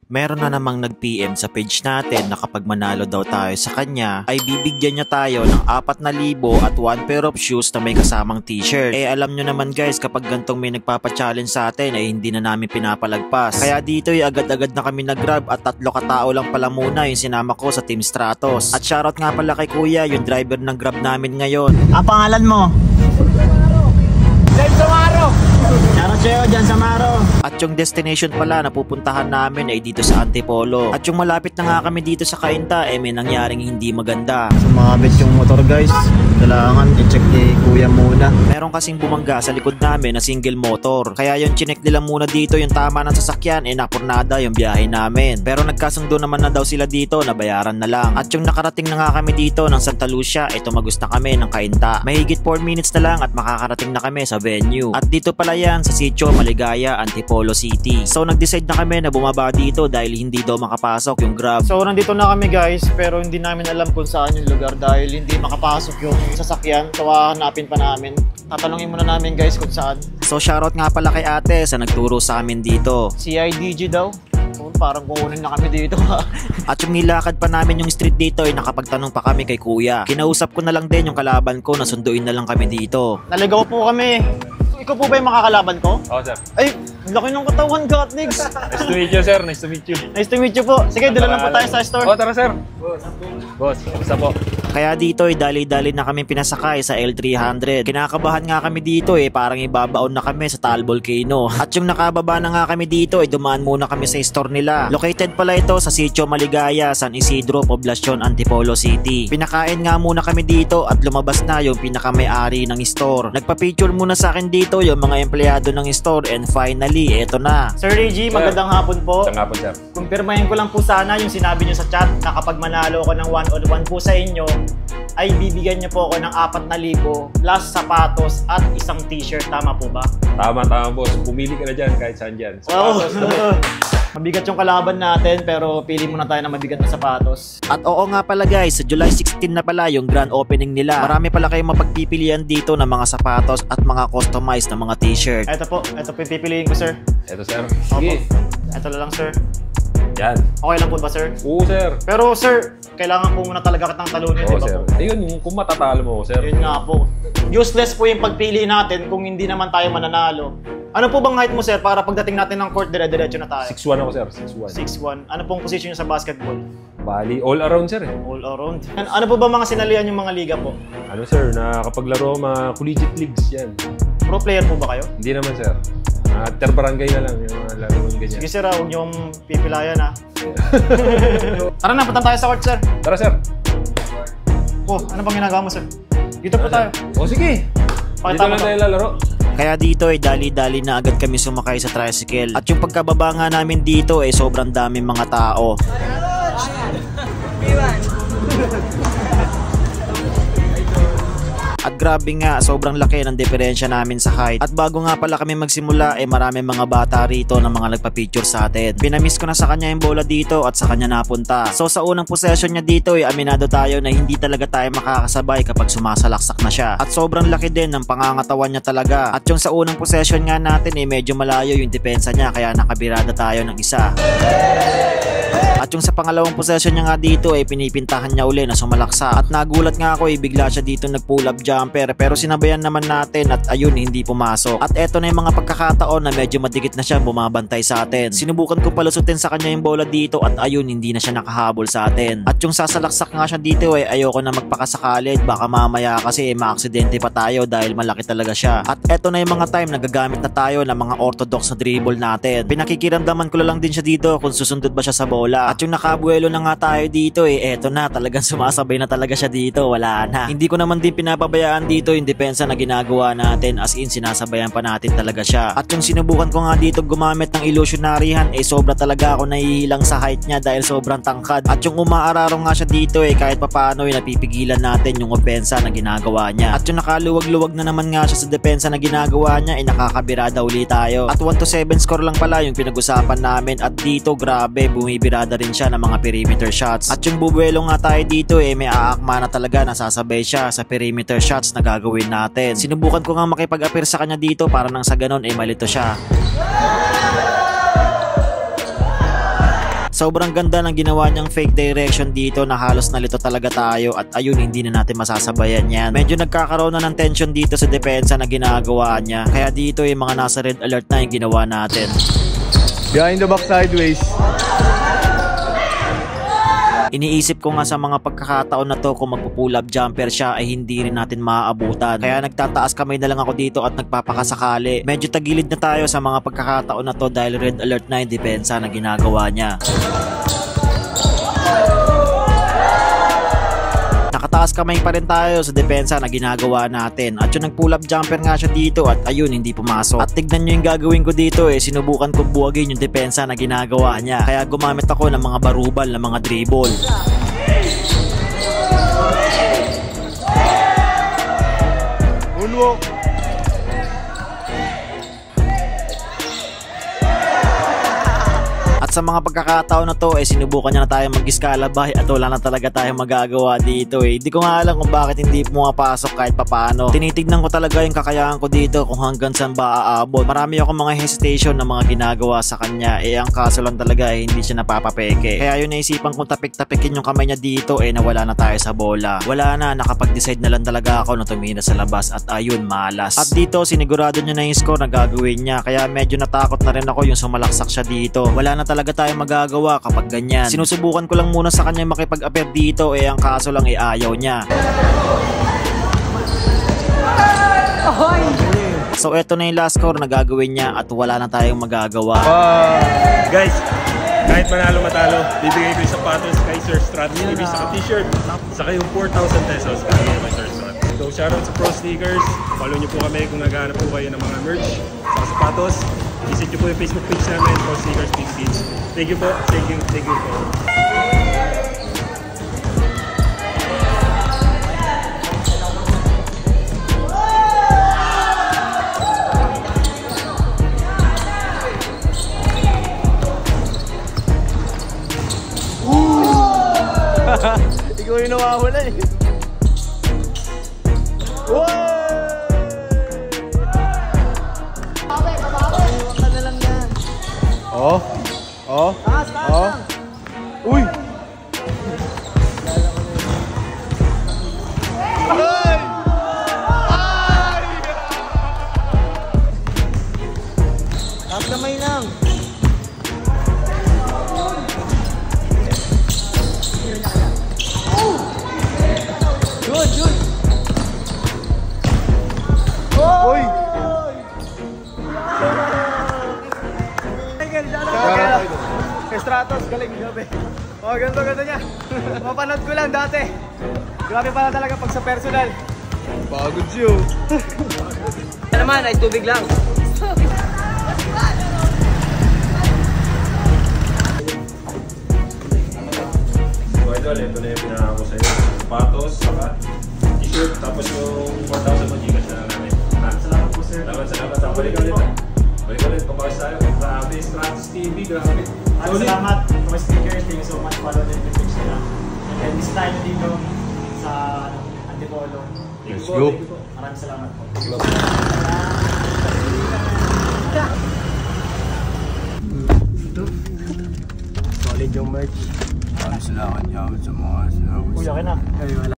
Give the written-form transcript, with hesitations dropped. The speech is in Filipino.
Meron na namang nag-PM sa page natin na kapag manalo daw tayo sa kanya ay bibigyan niya tayo ng 4,000 at 1 pair of shoes na may kasamang t-shirt. Eh alam nyo naman guys, kapag gantong may nagpapa-challenge sa atin ay hindi na namin pinapalagpas. Kaya dito ay agad-agad na kami nag-grab at 3 katao lang pala muna yung sinama ko sa Team Stratos. At shoutout nga pala kay Kuya, yung driver ng grab namin ngayon. Ang pangalan mo? Samaro! Shoutout sa'yo, Jan Samaro. At yung destination pala na pupuntahan namin ay dito sa Antipolo. At yung malapit na nga kami dito sa Cainta ay may nangyaring hindi maganda. Sumabit yung motor guys. Kailangan i-check ni Kuya muna. Meron kasing bumangga sa likod namin na single motor. Kaya yung chinek nila muna dito yung tama ng sasakyan ay napurnada yung biyahe namin. Pero nagkasundo naman na daw sila dito na bayaran na lang. At yung nakarating na nga kami dito ng Santa Lucia ay tumagos na kami ng Cainta. Mahigit 4 minutes na lang at makakarating na kami sa venue. At dito pala yan sa Sitio Maligaya, Antipolo City. So nag-decide na kami na bumaba dito dahil hindi daw makapasok yung grab. So nandito na kami guys, pero hindi namin alam kung saan yung lugar dahil hindi makapasok yung sasakyan. So hahanapin pa namin. Tatanungin muna namin guys kung saan. So shoutout nga pala kay ate sa nagturo sa amin dito. CIDG daw. Parang kukunin na kami dito ha. At yung nilakad pa namin yung street dito ay nakapagtanong pa kami kay Kuya. Kinausap ko na lang din yung kalaban ko na sunduin na lang kami dito. Naligaw po kami. Ikaw po ba yung makakalaban ko? Oo, sir. Ay, laki ng katawan, Gatnigs. Nice to meet you, sir. Nice to meet you. Nice to meet you po. Sige, dala lang po tayo sa store. Oo, tara, sir. Boss, kamusta po? Kaya dito ay dali-dali na kami pinasakay sa L300. Kinakabahan nga kami dito parang ibabaon na kami sa Taal Volcano. At yung nakababa na nga kami dito ay dumaan muna kami sa store nila. Located pala ito sa Sitio Maligaya, San Isidro, Poblacion, Antipolo City. Pinakain nga muna kami dito at lumabas na yung pinaka-may-ari ng store. Nagpa-picture muna sa akin dito yung mga empleyado ng store and finally, eto na. Sir Reggie, magandang hapon po. Isang hapon, sir. Kumpirmahin ko lang po sana yung sinabi nyo sa chat na kapag manalo ako ng 1-on-1 po sa inyo ay bibigyan nyo po ako ng 4,000 plus sapatos at isang t-shirt. Tama po ba? Tama, boss. Pumili ka na dyan kahit saan dyan. Wow! Sapatos. Mabigat yung kalaban natin pero pili muna tayo ng mabigat na sapatos. At oo nga pala guys, sa July 16 na pala yung grand opening nila. Marami pala kayong mapagpipilian dito ng mga sapatos at mga customized na mga t-shirt. Ito po yung pipiliin ko, sir. Ito, sir. Opo. Sige. Ito na lang, sir. Yan. Okay lang po ba, sir? Oo, sir. Pero sir, kailangan po muna talaga kitang talunin, di Oo, ba sir. po? Ayun, kung matatalo mo, sir. Yun nga po. Useless po yung pagpili natin kung hindi naman tayo mananalo. Ano po bang height mo, sir, para pagdating natin ng court, dire-diretso na tayo? 6'1 ako, sir. 6'1. 6'1". Ano pong position nyo sa basketball? Bali, all around, sir. All around. Ano po ba mga sinalihan yung mga liga po? Ano, sir, nakapaglaro mga collegiate leagues yan. Pro player po ba kayo? Hindi naman, sir. Terbarangay na lang yung mga laro ng ganyan. Sige, sir, huwag nyo pipilayan, ha? Tara na, punta tayo sa court, sir. Tara, sir. Oh, ano bang ginagawa mo, sir? Dito po tayo. O, sige. Pakita Dito mo lang to. tayo lalaro. Kaya dito ay dali-dali na agad kami sumakay sa tricycle. At yung pagkababa nga namin dito ay sobrang daming mga tao. At grabe nga, sobrang laki ng diferensya namin sa height. At bago nga pala kami magsimula, maraming mga bata rito na mga nagpa-picture sa atin. Pinamiss ko na sa kanya yung bola dito at sa kanya napunta. So sa unang possession niya dito, aminado tayo na hindi talaga tayo makakasabay kapag sumasalaksak na siya. At sobrang laki din ng pangangatawan niya talaga. At yung sa unang possession nga natin, medyo malayo yung depensa niya, kaya nakabirada tayo ng isa. At yung sa pangalawang possession niya nga dito pinipintahan niya uli na sumalaksa. At nagulat nga ako bigla siya dito nag-pull up jumper, pero sinabayan naman natin at ayun hindi pumasok. At eto na yung mga pagkakataon na medyo madikit na siya bumabantay sa atin. Sinubukan ko palusutin sa kanya yung bola dito at ayun hindi na siya nakahabol sa atin. At yung sasalaksak nga siya dito ayoko na magpakasakali, baka mamaya kasi maaksidente pa tayo dahil malaki talaga siya. At eto na yung mga time na gagamit na tayo ng mga orthodox na dribble natin. Pinakikiramdaman ko lang din siya dito kung susundot ba siya sa bola. At yung nakabuelo na nga tayo dito eto na, talagang sumasabay na talaga siya dito, wala na. Hindi ko naman din pinapabayaan dito yung depensa na ginagawa natin, as in sinasabayan pa natin talaga siya. At yung sinubukan ko nga dito gumamit ng illusionaryhan sobra talaga ako nahihilang sa height niya dahil sobrang tangkad. At yung umaararo nga siya dito kahit papaano napipigilan natin yung opensa na ginagawa niya. At yung nakaluwag-luwag na naman nga siya sa depensa na ginagawa niya nakakabirada uli tayo. At 1-7 score lang pala yung pinag-usapan namin at dito grabe bumibirada rin siya ng mga perimeter shots. At yung bubuelo nga tayo dito may aakma na talaga nasasabay siya sa perimeter shots na gagawin natin. Sinubukan ko nga makipag-appear sa kanya dito para nang sa ganon malito siya. Sobrang ganda ng ginawa niyang fake direction dito na halos nalito talaga tayo at ayun hindi na natin masasabayan yan. Medyo nagkakaroon na ng tension dito sa depensa na ginagawa niya. Kaya dito yung mga nasa red alert na yung ginawa natin. Behind the back sideways. Iniisip ko nga sa mga pagkakataon na to kung magpo-pull up jumper siya ay hindi rin natin maaabutan. Kaya nagtataas kamay na lang ako dito at nagpapakasakali. Medyo tagilid na tayo sa mga pagkakataon na to dahil red alert na yung depensa na ginagawa niya. Nakataas kamay pa rin tayo sa depensa na ginagawa natin. At yung nag-pull up jumper nga siya dito at ayun hindi pumasok. At tignan nyo yung gagawin ko dito sinubukan kong buwagin yung depensa na ginagawa niya. Kaya gumamit ako ng mga barubal na mga dribble. Moonwalk. At sa mga pagkakataon na to sinubukan niya na tayo mag-escalabay at wala na talaga tayong magagawa dito Hindi ko nga alam kung bakit hindi pumapasok kahit papaano. Tinitignan ko talaga yung kakayahan ko dito kung hanggang saan ba aabot. Marami akong mga hesitation na mga ginagawa sa kanya ang kaso lang talaga hindi siya napapapeke. Kaya yun naisipan kong tapik-tapikin yung kamay niya dito nawala na tayo sa bola. Wala na, nakapag-decide na lang talaga ako na tumina sa labas at ayun malas. At dito sinigurado niya na yung score na gagawin niya kaya medyo natakot na rin ako yung sumalaksak siya dito. Wala na talaga tayo magagawa kapag ganyan. Sinusubukan ko lang muna sa kanya makipag-appear dito ang kaso lang ayaw niya. So eto na yung last score na gagawin niya at wala na tayong magagawa. Guys, kahit manalo matalo, bibigay ko yung sapatos kay Sir Strat TV sa t-shirt. Saka yung 4,000 pesos kay Sir Strat. So shoutout sa Pro Sneakers. Follow nyo po kami kung naghahanap po kayo ng mga merch sa sapatos. Visit nyo po yung Facebook page namin, Pro Sneakers Big Beach. Thank you po. Thank you po. Ikaw yung nawawala Uy! Kamay lang. Good. Uy! Stratos, galing gabi. Ganto niya. Mapanood ko lang dati. Grabe pala talaga pag sa personal. Pagod siyo. Yan naman ay tubig lang. So idol, ito na yung pinaka ko sa iyo. Sapatos, saka t-shirt, tapos yung 4,000 mo gigas na lang namin. Salamat po sir. Salamat. Balik ulit. Pabawas tayo. Grabe, Stratos TV, grabe. Salamat for stickers. Thank you so much. Follow the page nila. And then this time dito sa Antipolo. Let's go. Maraming salamat po. Solid yung merch. Salamat sa mga Kuya, okay na.